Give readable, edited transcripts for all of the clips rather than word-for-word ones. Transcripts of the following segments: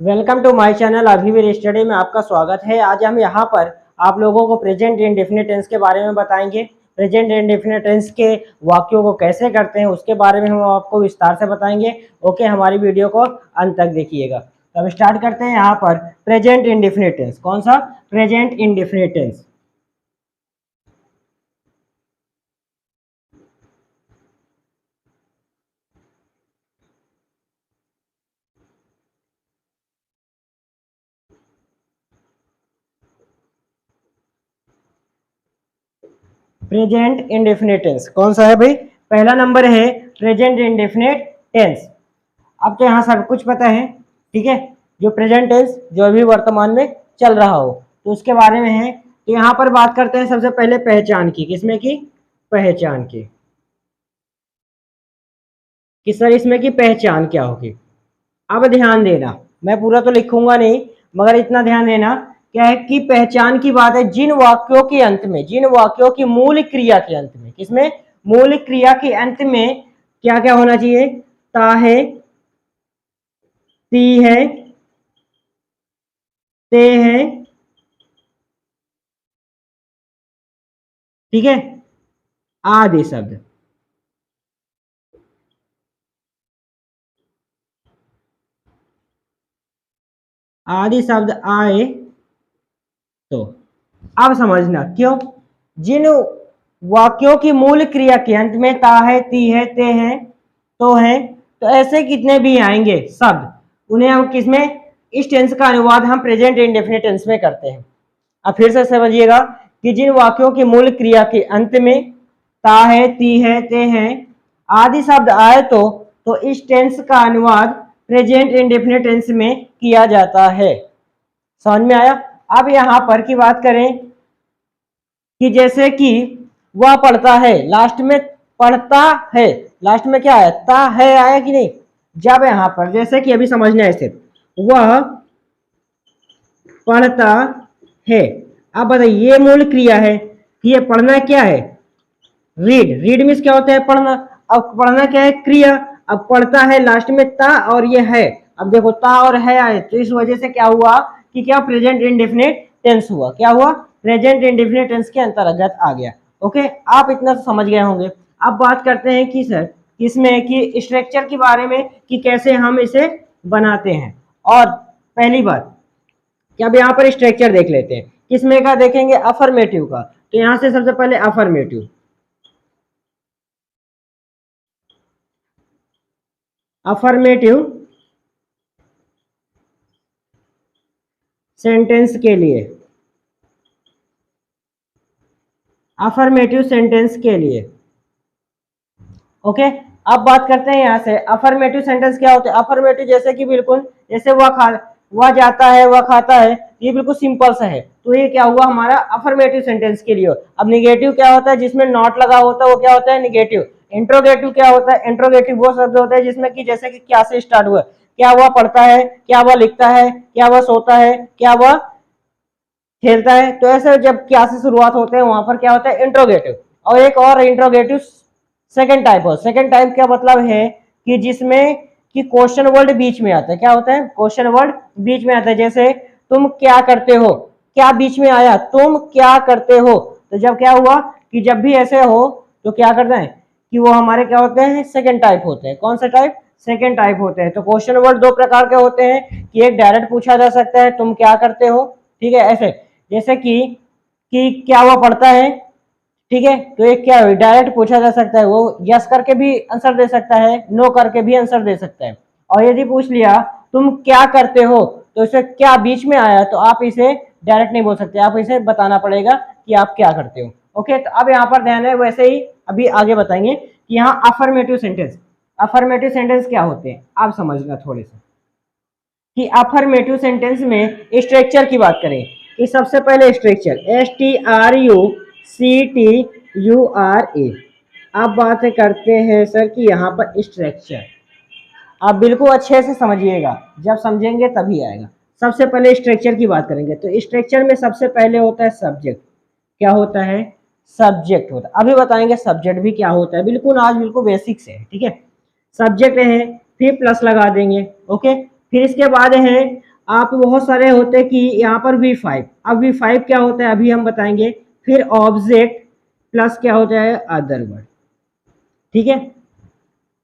Welcome to my channel Abhiveer study में आपका स्वागत है। आज हम यहाँ पर आप लोगों को प्रेजेंट इंडेफिनिट टेंस के बारे में बताएंगे। प्रेजेंट इंडेफिनिट टेंस के वाक्यों को कैसे करते हैं उसके बारे में हम आपको विस्तार से बताएंगे। ओके, हमारी वीडियो को अंत तक देखिएगा। तो हम स्टार्ट करते हैं यहाँ पर प्रेजेंट इंडेफिनिट टेंस। कौन सा? Present indefinite tense. Present indefinite tense कौन सा है भाई? पहला नंबर है प्रेजेंट इंडेफिनिट टेंस। आपको यहाँ सब कुछ पता है, ठीक है। जो प्रेजेंट टेंस जो अभी वर्तमान में चल रहा हो तो उसके बारे में है। तो यहाँ पर बात करते हैं सबसे पहले पहचान की। किसमें की? पहचान की। कि सर इसमें की पहचान क्या होगी? अब ध्यान देना, मैं पूरा तो लिखूंगा नहीं मगर इतना ध्यान देना क्या है कि पहचान की बात है जिन वाक्यों के अंत में, जिन वाक्यों की मूल क्रिया के अंत में, किसमें? मूल क्रिया के अंत में क्या क्या होना चाहिए? ता है, ती है, ते है, ठीक है, आदि शब्द। आदि शब्द आए तो अब समझना क्यों। जिन वाक्यों की मूल क्रिया के अंत में ता है, ती है, ते है, तो है, तो ऐसे कितने भी आएंगे शब्द, उन्हें हम किसमें? इस टेंस का अनुवाद हम प्रेजेंट इंडेफिनिट टेंस में करते हैं। अब फिर से समझिएगा कि जिन वाक्यों की मूल क्रिया के अंत में ता है, ती है, ते है आदि शब्द आए तो इस टेंस का अनुवाद प्रेजेंट इंडेफिनिट टेंस में किया जाता है। समझ में आया? अब यहां पर की बात करें कि जैसे कि वह पढ़ता है, लास्ट में पढ़ता है, लास्ट में क्या है? ता है आया कि नहीं? जब यहां पर जैसे कि अभी समझना है सिर्फ, वह पढ़ता है। अब बताइए ये मूल क्रिया है कि ये पढ़ना क्या है? रीड। रीड मीन्स क्या होता है? पढ़ना। अब पढ़ना क्या है? क्रिया। अब पढ़ता है, लास्ट में ता और ये है। अब देखो ता और है आए तो इस वजह से क्या हुआ कि क्या? प्रेजेंट इंडेफिनिट टेंस हुआ। क्या हुआ? प्रेजेंट इंडेफिनिट टेंस के अंतर्गत आ गया। ओके, आप इतना तो समझ गए होंगे। अब बात करते हैं कि सर इसमें कि स्ट्रक्चर के बारे में कि कैसे हम इसे बनाते हैं। और पहली बात कि अब यहाँ पर स्ट्रक्चर देख लेते हैं। किसमें का देखेंगे? अफर्मेटिव का। तो यहां से सबसे पहले अफर्मेटिव, अफर्मेटिव सेंटेंस के लिए, अफर्मेटिव सेंटेंस के लिए। ओके, अब बात करते हैं यहां से अफर्मेटिव सेंटेंस क्या होते हैं। अफर्मेटिव जैसे कि बिल्कुल जैसे वह जाता है, वह खाता है, ये बिल्कुल सिंपल सा है। तो ये क्या हुआ हमारा? अफर्मेटिव सेंटेंस के लिए। अब निगेटिव क्या होता है? जिसमें नॉट लगा होता है वो क्या होता है? निगेटिव। इंट्रोगेटिव क्या होता है? इंट्रोगेटिव वो शब्द होता है जिसमें कि जैसे कि क्या से स्टार्ट हुआ, क्या वह पढ़ता है, क्या वह लिखता है, क्या वह सोता है, क्या वह खेलता है। तो ऐसे जब क्या से शुरुआत होते हैं वहां पर क्या होता है? इंट्रोगेटिव। और एक और इंट्रोगेटिव सेकंड टाइप हो। सेकंड टाइप क्या मतलब है कि जिसमें कि क्वेश्चन वर्ड बीच में आता है। क्या होता है? क्वेश्चन वर्ड बीच में आता है। जैसे तुम क्या करते हो, क्या बीच में आया? तुम क्या करते हो। तो जब क्या हुआ कि जब भी ऐसे हो तो क्या करते हैं कि वो हमारे क्या होते हैं? सेकंड टाइप होते हैं। कौन सा टाइप? सेकंड टाइप होते हैं। तो क्वेश्चन वर्ड दो प्रकार के होते हैं कि एक डायरेक्ट पूछा जा सकता है तुम क्या करते हो, ठीक है, ऐसे जैसे कि क्या वो पढ़ता है, ठीक है। तो एक क्या है? डायरेक्ट पूछा जा सकता है, वो यस करके भी आंसर दे सकता है, नो करके भी आंसर दे सकता है। और यदि पूछ लिया तुम क्या करते हो तो इसे क्या बीच में आया तो आप इसे डायरेक्ट नहीं बोल सकते, आप इसे बताना पड़ेगा कि आप क्या करते हो। ओके, तो अब यहाँ पर ध्यान है, वैसे ही अभी आगे बताएंगे कि यहाँ अफर्मेटिव सेंटेंस, अफर्मेटिव सेंटेंस क्या होते हैं आप समझना थोड़े से। कि अफर्मेटिव सेंटेंस में स्ट्रक्चर की बात करें कि सबसे पहले स्ट्रक्चर STRUCTURA। अब बात करते हैं सर कि यहाँ पर स्ट्रक्चर आप बिल्कुल अच्छे से समझिएगा, जब समझेंगे तभी आएगा। सबसे पहले स्ट्रक्चर की बात करेंगे तो स्ट्रक्चर में सबसे पहले होता है सब्जेक्ट। क्या होता है? सब्जेक्ट होता है। अभी बताएंगे सब्जेक्ट भी क्या होता है, बिल्कुल आज बिल्कुल बेसिक से है, ठीक है। सब्जेक्ट है, फिर प्लस लगा देंगे। ओके, फिर इसके बाद है आप बहुत सारे होते हैं कि यहाँ पर V5, अब V5 क्या होता है अभी हम बताएंगे, फिर ऑब्जेक्ट प्लस क्या होता है अदर वर्ड, ठीक है।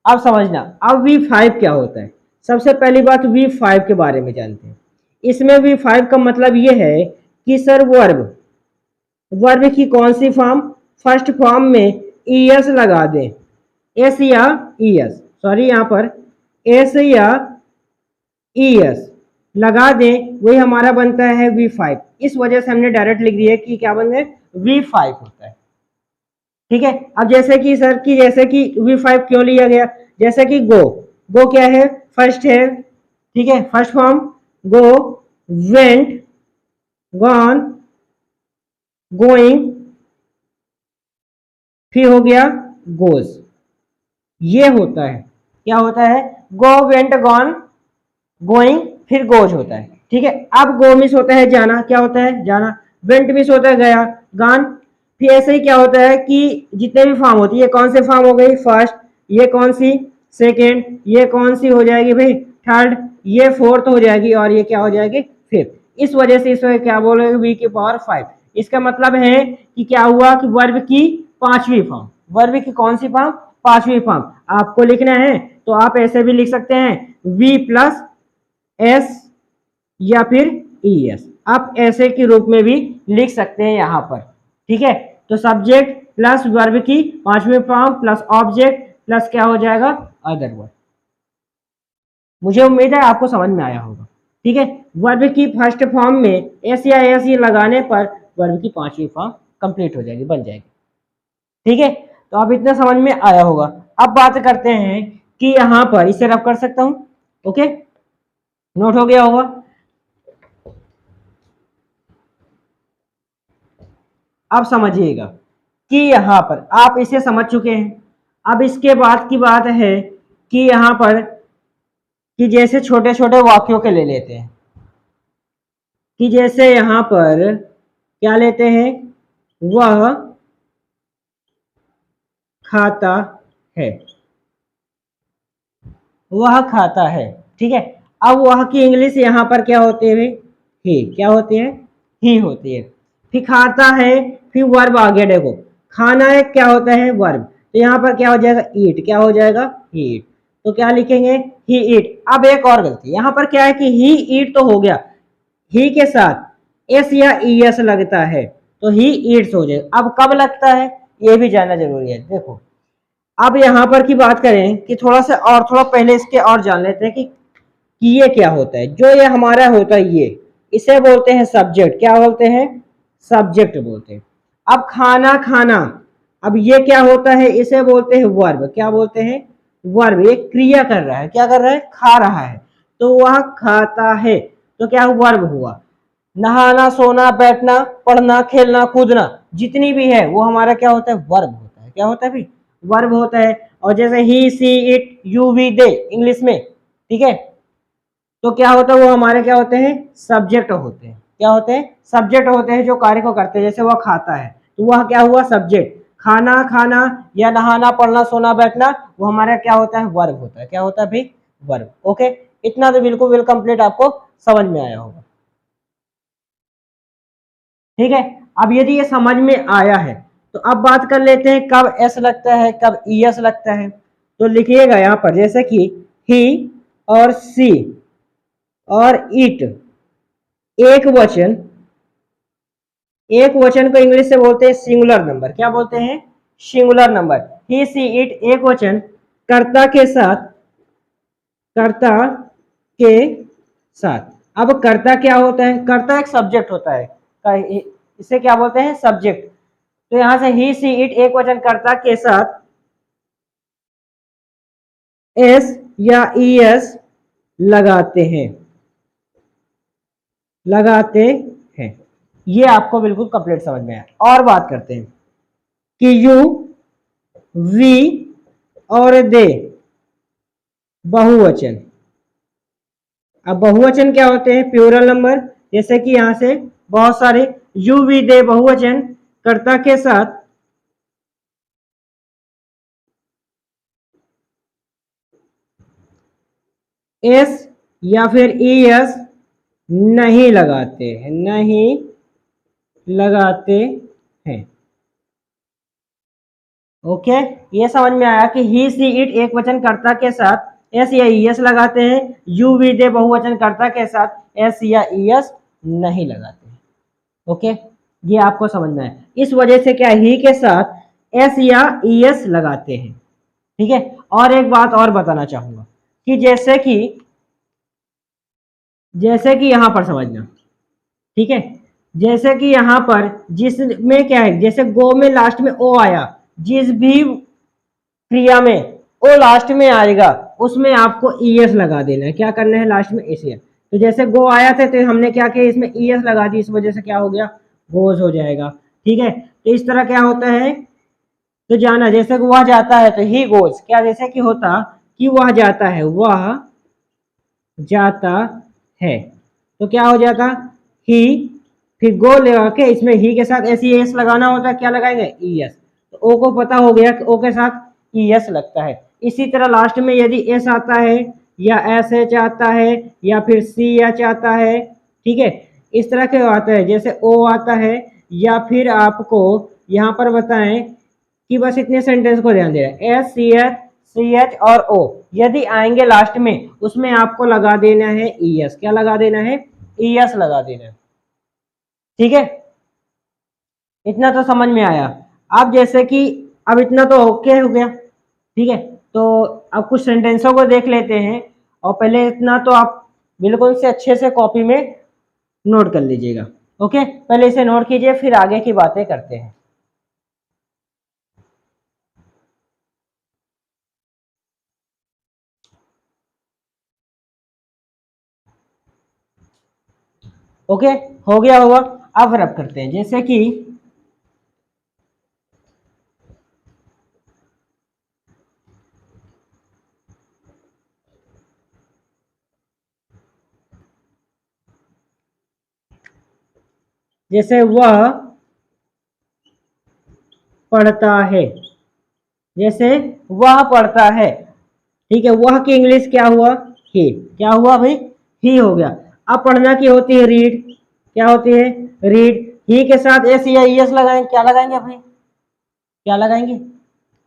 अब समझना अब V5 क्या होता है। सबसे पहली बात V5 के बारे में जानते हैं। इसमें V5 का मतलब ये है कि सर वर्ब, वर्ब की कौन सी फॉर्म, फर्स्ट फॉर्म में ईएस लगा दें, एस या ईएस, सॉरी यहाँ पर एस या ईएस लगा दें, वही हमारा बनता है V5। इस वजह से हमने डायरेक्ट लिख दिया कि क्या बन गए V5 होता है, ठीक है। अब जैसे कि सर कि जैसे कि V5 क्यों लिया गया, जैसे कि गो, गो क्या है फर्स्ट है, ठीक है, फर्स्ट फॉर्म गो, वेंट, गॉन, गोइंग, फिर हो गया गोज, ये होता है, क्या होता है गो वेंट गॉन गोइंग फिर गोज होता है, ठीक है। अब गो मिस होता है जाना, क्या होता है जाना, वेंट मिस होता है गया, गान। फिर ऐसे ही क्या होता है कि जितने भी फॉर्म होती है, कौन से फॉर्म हो गई फर्स्ट, ये कौन सी सेकेंड, ये कौन सी हो जाएगी भाई थर्ड, ये फोर्थ हो जाएगी और ये क्या हो जाएगी फिफ्थ। इस वजह से इसमें क्या बोलोगे वी की पावर 5। इसका मतलब है कि क्या हुआ कि वर्ब की पांचवी फॉर्म, वर्ब की कौन सी फॉर्म पांचवी फॉर्म। आपको लिखना है तो आप ऐसे भी लिख सकते हैं वी प्लस एस या फिर ई एस, आप ऐसे के रूप में भी लिख सकते हैं यहाँ पर, ठीक है। तो सब्जेक्ट प्लस वर्ब की पांचवी फॉर्म प्लस ऑब्जेक्ट प्लस क्या हो जाएगा अदर वर्ड। मुझे उम्मीद है आपको समझ में आया होगा, ठीक है। वर्ब की फर्स्ट फॉर्म में एस या एस ये लगाने पर वर्ब की पांचवी फॉर्म कंप्लीट हो जाएगी, बन जाएगी, ठीक है। तो अब इतना समझ में आया होगा। अब बात करते हैं कि यहाँ पर इसे रफ कर सकता हूं, ओके, नोट हो गया होगा। अब समझिएगा कि यहाँ पर आप इसे समझ चुके हैं। अब इसके बाद की बात है कि यहाँ पर कि जैसे छोटे छोटे वाक्यों के ले लेते हैं, कि जैसे यहाँ पर क्या लेते हैं, वह खाता है, वह खाता है, ठीक है। अब वह की इंग्लिश यहाँ पर क्या होती है, ही, क्या होती है ही होती है। फिर खाता है, फिर वर्ब आ गया, देखो खाना है क्या होता है वर्ब, तो यहाँ पर क्या हो जाएगा ईट, क्या हो जाएगा ही ईट, तो क्या लिखेंगे ही ईट। अब एक और गलती यहाँ पर क्या है कि ही ईट तो हो गया, ही के साथ एस या ई एस लगता है तो ही ईट्स हो जाएगा। अब कब लगता है ये भी जानना जरूरी है। देखो अब यहाँ पर की बात करें कि थोड़ा सा और थोड़ा पहले इसके और जान लेते हैं कि ये क्या होता है। जो ये हमारा होता है ये, इसे बोलते हैं सब्जेक्ट, क्या बोलते हैं सब्जेक्ट बोलते हैं। अब खाना खाना, अब ये क्या होता है इसे बोलते हैं वर्ब, क्या बोलते हैं वर्ब, ये क्रिया कर रहा है, क्या कर रहा है खा रहा है, तो वह खाता है, तो क्या वर्ब हुआ। नहाना सोना बैठना पढ़ना खेलना कूदना जितनी भी है वो हमारा क्या होता है वर्ब होता है, क्या होता है भाई वर्ब होता है। और जैसे ही she it you we they English में, ठीक है, तो क्या होता है वो हमारे क्या होते हैं सब्जेक्ट होते हैं, क्या होते हैं सब्जेक्ट होते हैं जो कार्य को करते हैं। जैसे वह खाता है तो वह क्या हुआ सब्जेक्ट, खाना खाना या नहाना पढ़ना सोना बैठना वो हमारा क्या होता है वर्ब होता है, क्या होता है भाई वर्ब। ओके, इतना तो बिल्कुल बिल्कुल कंप्लीट आपको समझ में आया होगा, ठीक है। अब यदि ये समझ में आया है तो अब बात कर लेते हैं कब एस लगता है कब ई एस लगता है। तो लिखिएगा यहाँ पर जैसे कि ही और सी और इट, एक वचन, एक वचन को इंग्लिश से बोलते हैं सिंगुलर नंबर, क्या बोलते हैं singular number. He she it एक वचन कर्ता के साथ, कर्ता के साथ। अब कर्ता क्या होता है, कर्ता एक सब्जेक्ट होता है, इसे क्या बोलते हैं सब्जेक्ट। तो यहां से ही सी इट एक वचन कर्ता के साथ एस या ई एस लगाते हैं, लगाते हैं। ये आपको बिल्कुल कंप्लीट समझ में आया। और बात करते हैं कि यू वी और दे बहुवचन। अब बहुवचन क्या होते हैं प्लूरल नंबर, जैसे कि यहां से बहुत सारे यू वी दे बहुवचन कर्ता के साथ एस या फिर ई एस नहीं लगाते हैं, नहीं लगाते हैं। ओके, ये समझ में आया कि ही सी इट एक वचन कर्ता के साथ एस या ईएस लगाते हैं, यू वी दे बहुवचन कर्ता के साथ एस या ईएस नहीं लगाते हैं। ओके, ये आपको समझना है। इस वजह से क्या ही के साथ एस या ईएस लगाते हैं। ठीक है, और एक बात और बताना चाहूंगा कि जैसे कि यहां पर समझना, ठीक है, जैसे कि यहां पर जिसमें क्या है, जैसे गो में लास्ट में ओ आया, जिस भी क्रिया में ओ लास्ट में आएगा उसमें आपको ईएस लगा देना है। क्या करना है, लास्ट में एस। तो जैसे गो आया था तो हमने क्या किया, इसमें ईएस लगा दी, इस वजह से क्या हो गया, गोज हो जाएगा। ठीक है, तो इस तरह क्या होता है, तो जाना, जैसे वह जाता है तो ही गोज, क्या जैसे कि होता कि वह जाता है, वह जाता है, तो क्या हो जाता, ही, फिर गो लगा के इसमें ही के साथ एस एस लगाना होता है, क्या लगाएंगे, ई एस। तो ओ को पता हो गया कि ओ के साथ ई एस लगता है। इसी तरह लास्ट में यदि एस आता है या एस एच आता है या फिर सी एच आता है, ठीक है, इस तरह के आता है, जैसे ओ आता है, या फिर आपको यहाँ पर बताएं कि बस इतने सेंटेंस को ध्यान दे रहे हैं, एस सी एच और ओ यदि आएंगे लास्ट में उसमें आपको लगा देना है ई एस। क्या लगा देना है, ई एस लगा देना है। ठीक है, इतना तो समझ में आया। अब जैसे कि अब इतना तो ओके हो गया, ठीक है, तो अब कुछ सेंटेंसों को देख लेते हैं, और पहले इतना तो आप बिल्कुल से अच्छे से कॉपी में नोट कर लीजिएगा। ओके, पहले इसे नोट कीजिए, फिर आगे की बातें करते हैं। ओके, हो गया होगा। अब रब करते हैं, जैसे वह पढ़ता है, जैसे वह पढ़ता है, ठीक है, वह की इंग्लिश क्या हुआ, ही, क्या हुआ भाई, ही हो गया। अब पढ़ना की होती है रीड, क्या होती है, रीड, ही के साथ एस या ई एस लगाएंगे, क्या लगाएंगे भाई, क्या लगाएंगे,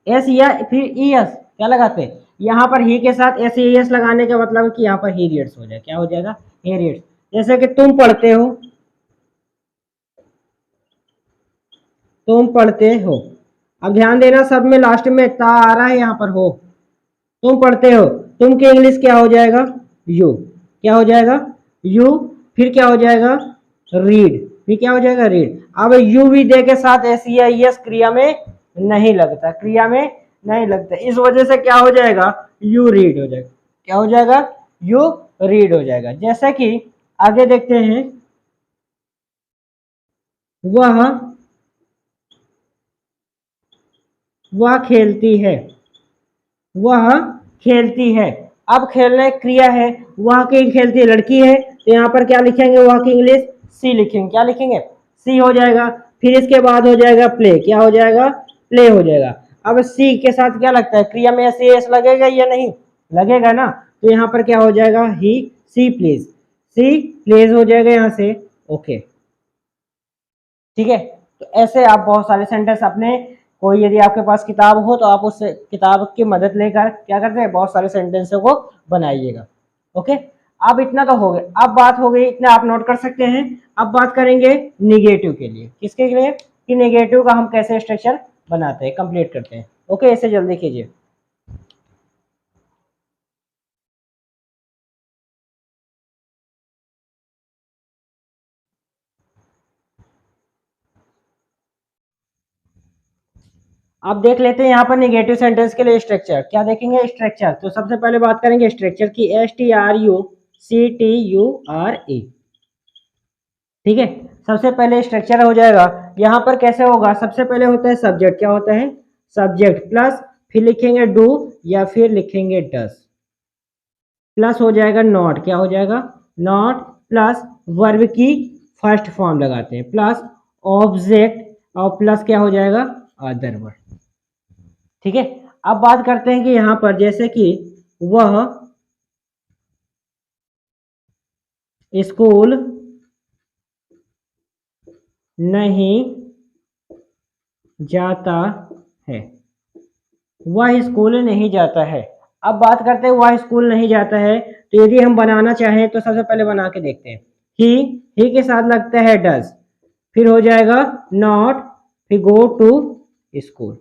एस या फिर ई एस, क्या लगाते हैं, यहाँ पर ही के साथ एस ई एस लगाने का मतलब है कि यहाँ पर ही रीड्स हो जाए, क्या हो जाएगा, ही रीड्स। जैसे कि तुम पढ़ते हो, तुम पढ़ते हो, अब ध्यान देना सब में लास्ट में ता आ रहा है, यहाँ पर हो, तुम पढ़ते हो, तुम की इंग्लिश क्या हो जाएगा, यू, क्या हो जाएगा, यू, फिर क्या हो जाएगा, रीड, फिर क्या हो जाएगा, रीड। अब यू भी दे के साथ एस या एस क्रिया में नहीं लगता, क्रिया में नहीं लगता, इस वजह से क्या हो जाएगा, यू रीड हो जाएगा, क्या हो जाएगा, यू रीड हो जाएगा। जैसे कि आगे देखते हैं, वह वह खेलती है, वह खेलती है। अब खेलने क्रिया है, वह की खेलती है लड़की है, तो यहाँ पर क्या लिखेंगे, वह की इंग्लिश सी लिखेंगे, क्या लिखेंगे, सी हो जाएगा। फिर इसके बाद हो जाएगा प्ले, क्या हो जाएगा, प्ले हो जाएगा। अब सी के साथ क्या लगता है, क्रिया में सी एस लगेगा या नहीं, लगेगा ना, तो यहाँ पर क्या हो जाएगा, ही सी प्लेज, सी प्लेज हो जाएगा यहाँ से। ओके, ठीक है, तो ऐसे आप बहुत सारे सेंटेंस अपने, कोई यदि आपके पास किताब हो तो आप उस किताब की मदद लेकर क्या करते हैं, बहुत सारे सेंटेंसों को बनाइएगा। ओके, अब इतना तो हो गया, अब बात हो गई, इतना आप नोट कर सकते हैं। अब बात करेंगे निगेटिव के लिए, किसके लिए, कि निगेटिव का हम कैसे स्ट्रक्चर बनाते हैं, कंप्लीट करते हैं। ओके, इसे जल्दी कीजिए। अब देख लेते हैं यहाँ पर निगेटिव सेंटेंस के लिए स्ट्रक्चर, क्या देखेंगे, स्ट्रक्चर। तो सबसे पहले बात करेंगे स्ट्रक्चर की, STRUCTURE, ठीक है। सबसे पहले स्ट्रक्चर हो जाएगा, यहाँ पर कैसे होगा, सबसे पहले होता है सब्जेक्ट, क्या होता है, सब्जेक्ट प्लस, फिर लिखेंगे डू या फिर लिखेंगे डस, प्लस हो जाएगा नॉट, क्या हो जाएगा, नॉट, प्लस वर्ब की फर्स्ट फॉर्म लगाते हैं, प्लस ऑब्जेक्ट, और प्लस क्या हो जाएगा, अदर वर्ड। ठीक है, अब बात करते हैं कि यहाँ पर जैसे कि वह स्कूल नहीं जाता है, वह स्कूल नहीं जाता है। अब बात करते हैं वह स्कूल नहीं जाता है, तो यदि हम बनाना चाहें तो सबसे पहले बना के देखते हैं। ही के साथ लगता है डज, फिर हो जाएगा नॉट, फिर गो टू स्कूल।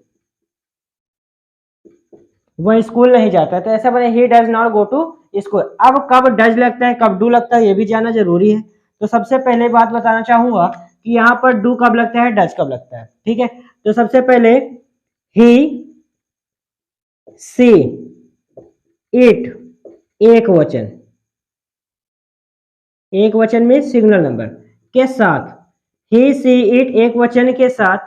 वह स्कूल नहीं जाता, तो ऐसा बने ही does not go to school. अब कब डज लगता है कब डू लगता है ये भी जानना जरूरी है। तो सबसे पहले बात बताना चाहूंगा कि यहाँ पर डू कब लगता है, डज कब लगता है। ठीक है, तो सबसे पहले ही सी इट, एक वचन, एक वचन में सिंगुलर नंबर के साथ, ही सी इट एक वचन के साथ,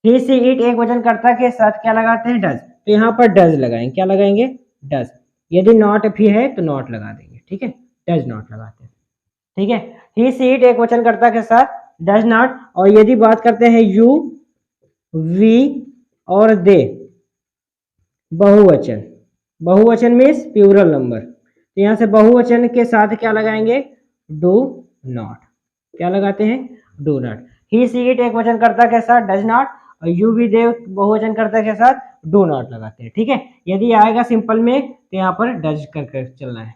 ही सी इट एक वचन कर्ता के साथ क्या लगाते हैं, डज। तो यहाँ पर डज लगाएंगे, क्या लगाएंगे, डज। यदि नॉट भी है तो नॉट लगा देंगे, ठीक है, डज नॉट लगाते हैं। ठीक है, ही सी इट एक वचन कर्ता के साथ डज नॉट। और यदि बात करते हैं यू वी और दे बहुवचन, बहुवचन मीन्स प्लूरल नंबर, तो यहां से बहुवचन के साथ क्या लगाएंगे, डू नॉट। क्या लगाते हैं, do not. He she it एक वचन कर्ता के साथ डज नॉट, और यू वी दे बहुवचन कर्ता के साथ डू नॉट लगाते हैं। ठीक है, यदि आएगा सिंपल में तो यहाँ पर डज कर चलना है।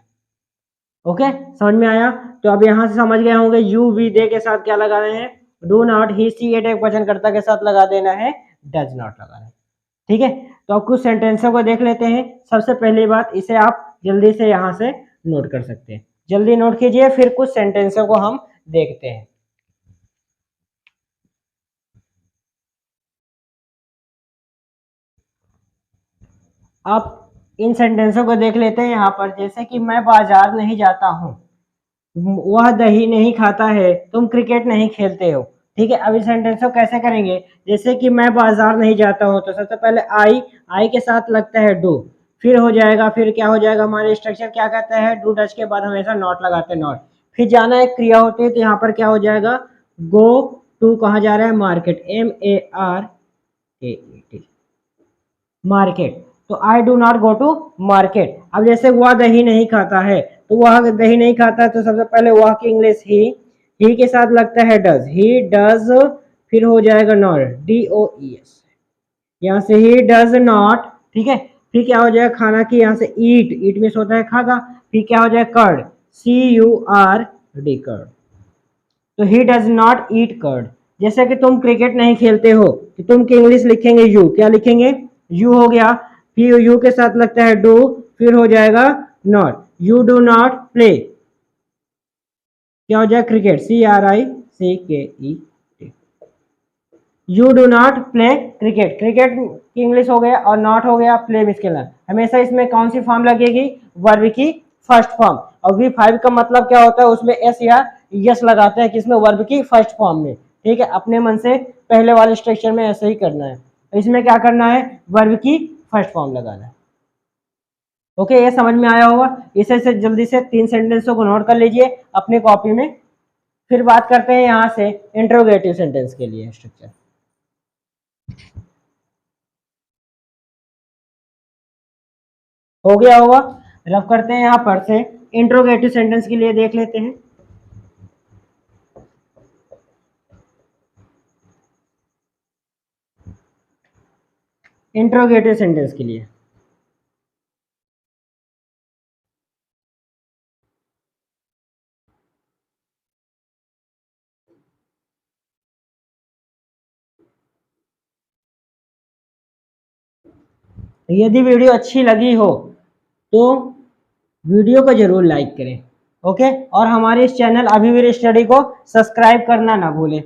ओके, समझ में आया। तो अब यहां से समझ गए होंगे यू वी दे के साथ क्या लगा रहे हैं, do not. He she it एक वचन कर्ता के साथ लगा देना है, डज नॉट लगाना है। ठीक है, तो अब कुछ सेंटेंसों को देख लेते हैं। सबसे पहली बात, इसे आप जल्दी से यहां से नोट कर सकते हैं, जल्दी नोट कीजिए, फिर कुछ सेंटेंसों को हम देखते हैं। आप इन सेंटेंसों को देख लेते हैं यहाँ पर, जैसे कि मैं बाजार नहीं जाता हूँ, वह दही नहीं खाता है, तुम क्रिकेट नहीं खेलते हो। ठीक है, अब इस सेंटेंस को कैसे करेंगे, जैसे कि मैं बाजार नहीं जाता हूँ, तो सबसे पहले आई के साथ लगता है डू, फिर हो जाएगा, फिर क्या हो जाएगा, हमारे स्ट्रक्चर क्या कहता है, डू डच के बाद हमेशा नॉट लगाते हैं, नॉट। फिर जाना एक क्रिया होती है, तो यहाँ पर क्या हो जाएगा, गो टू कहाँ जा रहा है, मार्केट, MARKET, मार्केट। तो I do not go to market. अब जैसे वह दही नहीं खाता है, तो वह दही नहीं खाता है, तो सबसे पहले वह की इंग्लिश ही के साथ लगता है डज, ही डज, फिर हो जाएगा नॉट, DOES, यहाँ से ही डज नॉट। ठीक है, फिर क्या हो जाएगा, खाना की यहाँ से ईट में होता है खाना, फिर क्या हो जाएगा, कर्ड, CURD, कर्ड। तो he does not eat curd. जैसे कि तुम क्रिकेट नहीं खेलते हो, तो तुम की इंग्लिश लिखेंगे यू, क्या लिखेंगे, यू हो गया, फिर यू के साथ लगता है डू, फिर हो जाएगा not, you do not play, क्या हो जाएगा, cricket, CRICKET, you do not play cricket, cricket की इंग्लिश हो गया, और नॉट हो गया, प्ले मिस्केलर। हमेशा इसमें कौन सी फॉर्म लगेगी, वर्ब की फर्स्ट फॉर्म। और V5 का मतलब क्या होता है, उसमें एस या यस लगाते हैं, किसमें, वर्ब की फर्स्ट फॉर्म में। ठीक है, अपने मन से पहले वाले स्ट्रक्चर में ऐसे ही करना है, तो इसमें क्या करना है, वर्ब की फर्स्ट फॉर्म लगाना है। ओके, ये समझ में आया होगा। इसे से जल्दी से 3 सेंटेंसों को नोट कर लीजिए अपनी कॉपी में। फिर बात करते हैं यहाँ से इंट्रोगेटिव सेंटेंस के लिए स्ट्रक्चर। हो गया होगा, रब करते हैं, यहाँ पर से इंट्रोगेटिव सेंटेंस के लिए देख लेते हैं। इंट्रोगेटिव सेंटेंस के लिए यदि वीडियो अच्छी लगी हो तो वीडियो को जरूर लाइक करें। ओके, और हमारे इस चैनल अभिवीर स्टडी को सब्सक्राइब करना ना भूलें।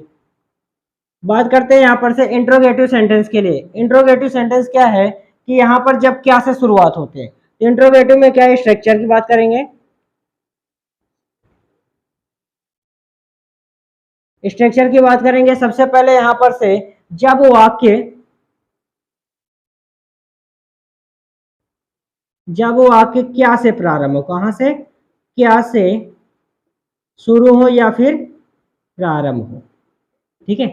बात करते हैं यहाँ पर से इंट्रोगेटिव सेंटेंस के लिए। इंट्रोगेटिव सेंटेंस क्या है कि यहाँ पर जब क्या से शुरुआत होते हैं, इंट्रोगेटिव में क्या है, स्ट्रक्चर की बात करेंगे। स्ट्रक्चर की बात करेंगे, सबसे पहले यहाँ पर से जब वाक्य क्या से प्रारंभ हो, कहां से, क्या से शुरू हो या फिर प्रारंभ हो। ठीक है,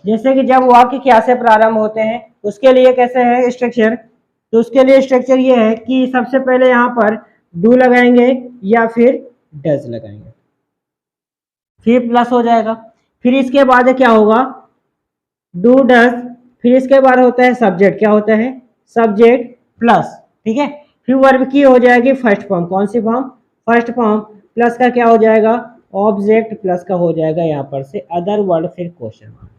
जैसे कि जब वाक्य क्या से प्रारंभ होते हैं, उसके लिए कैसे है स्ट्रक्चर, तो उसके लिए स्ट्रक्चर ये है कि सबसे पहले यहाँ पर डू लगाएंगे या फिर डज लगाएंगे। फिर प्लस हो जाएगा। फिर इसके बाद क्या होगा, डू डज, फिर इसके बाद होता है सब्जेक्ट, क्या होता है सब्जेक्ट प्लस, ठीक है। फिर वर्ब की हो जाएगी फर्स्ट फॉर्म, कौन सी फॉर्म, फर्स्ट फॉर्म, प्लस का क्या हो जाएगा ऑब्जेक्ट, प्लस का हो जाएगा यहाँ पर से अदर वर्ड, फिर क्वेश्चन मार्क,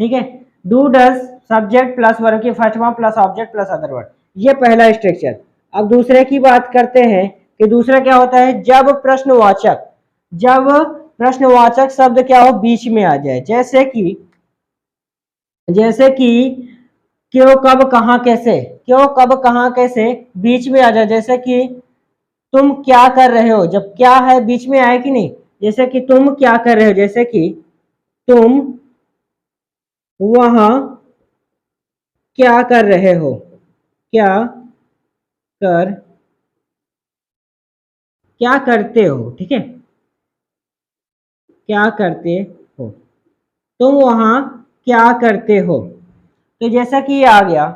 ठीक है। Do does subject plus verb की first form plus object plus other word, ये पहला स्ट्रक्चर। अब दूसरे की बात करते हैं कि दूसरा क्या होता है, जब प्रश्नवाचक, जब प्रश्नवाचक शब्द क्या हो बीच में आ जाए, जैसे कि क्यों कब कहाँ कैसे, क्यों कब कहाँ कैसे बीच में आ जाए, जैसे कि तुम क्या कर रहे हो, जब क्या है बीच में आए कि नहीं, जैसे कि तुम क्या कर रहे हो, जैसे कि तुम वहां क्या कर रहे हो, क्या कर, क्या करते हो, ठीक है, क्या करते हो, तुम वहां क्या करते हो। तो जैसा कि ये आ गया,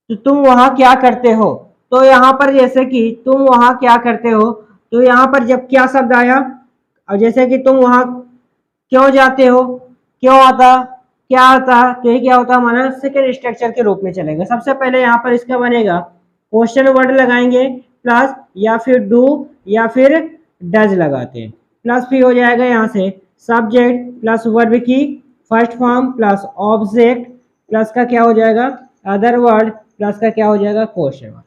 तो तुम वहां क्या करते हो, तो यहाँ पर जैसे कि तुम वहां क्या करते हो, तो यहाँ पर जब क्या शब्द आया, और जैसे कि तुम वहां क्यों जाते हो, क्यों आता, क्या आता, तो ये क्या होता है हमारा सेकेंड स्ट्रक्चर के रूप में चलेगा। सबसे पहले यहाँ पर इसका बनेगा क्वेश्चन वर्ड लगाएंगे प्लस, या फिर डू या फिर डज लगाते हैं, प्लस फिर हो जाएगा यहाँ से सब्जेक्ट प्लस वर्ब की first form plus object plus का क्या हो जाएगा अदर वर्ड प्लस का क्या हो जाएगा क्वेश्चन वर्ड,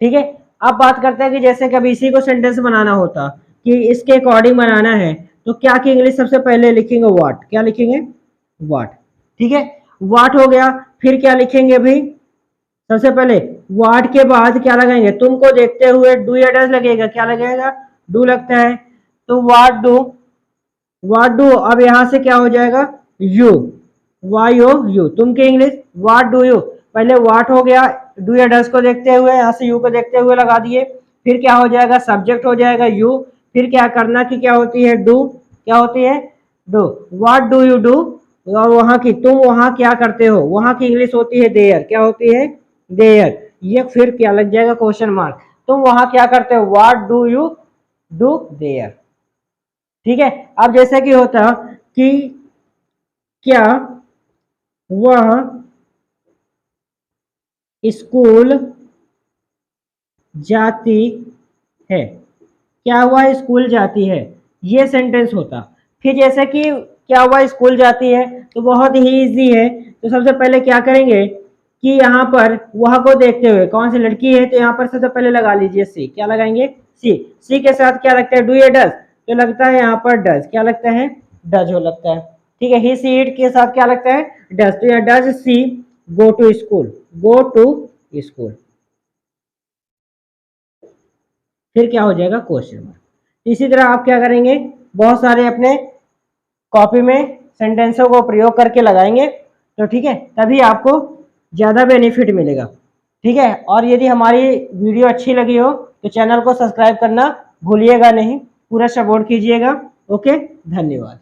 ठीक है। अब बात करते हैं कि जैसे कभी इसी को सेंटेंस बनाना होता कि इसके अकॉर्डिंग बनाना है, तो क्या की इंग्लिश सबसे पहले लिखेंगे व्हाट, क्या लिखेंगे व्हाट, ठीक है, व्हाट हो गया। फिर क्या लिखेंगे भाई, सबसे पहले व्हाट के बाद क्या लगाएंगे, तुमको देखते हुए डू या डज लगेगा, क्या लगेगा डू लगता है, तो व्हाट डू, व्हाट डू, अब यहां से क्या हो जाएगा यू, वाई ओ यू, तुम की इंग्लिश व्हाट डू यू, पहले व्हाट हो गया, डू या डज को देखते हुए यहाँ से यू को देखते हुए लगा दिए, फिर क्या हो जाएगा सब्जेक्ट हो जाएगा यू, फिर क्या करना की क्या होती है डू, क्या होती है do, what do you do, और वहां की तुम वहां क्या करते हो, वहां की इंग्लिश होती है देयर, क्या होती है देयर, ये फिर क्या लग जाएगा क्वेश्चन मार्क, तुम वहां क्या करते हो what do you do their, ठीक है। अब जैसे कि होता कि क्या वह स्कूल जाती है, क्या वह स्कूल जाती है, ये सेंटेंस होता। फिर जैसे कि क्या वह स्कूल जाती है, तो बहुत ही इजी है, तो सबसे पहले क्या करेंगे कि यहाँ पर वह को देखते हुए कौन सी लड़की है, तो यहाँ पर सबसे पहले लगा लीजिए सी, क्या लगाएंगे सी, सी के साथ क्या लगता है डू या डज, तो लगता है यहाँ पर डज, क्या लगता है डज हो लगता है, ठीक है। ही सी इट के साथ क्या लगता है डज, तो यहाँ does she go to school, go to school, फिर क्या हो जाएगा क्वेश्चन मार्क। इसी तरह आप क्या करेंगे बहुत सारे अपने कॉपी में सेंटेंसों को प्रयोग करके लगाएंगे, तो ठीक है तभी आपको ज़्यादा बेनिफिट मिलेगा, ठीक है। और यदि हमारी वीडियो अच्छी लगी हो तो चैनल को सब्सक्राइब करना भूलिएगा नहीं, पूरा सपोर्ट कीजिएगा। ओके, धन्यवाद।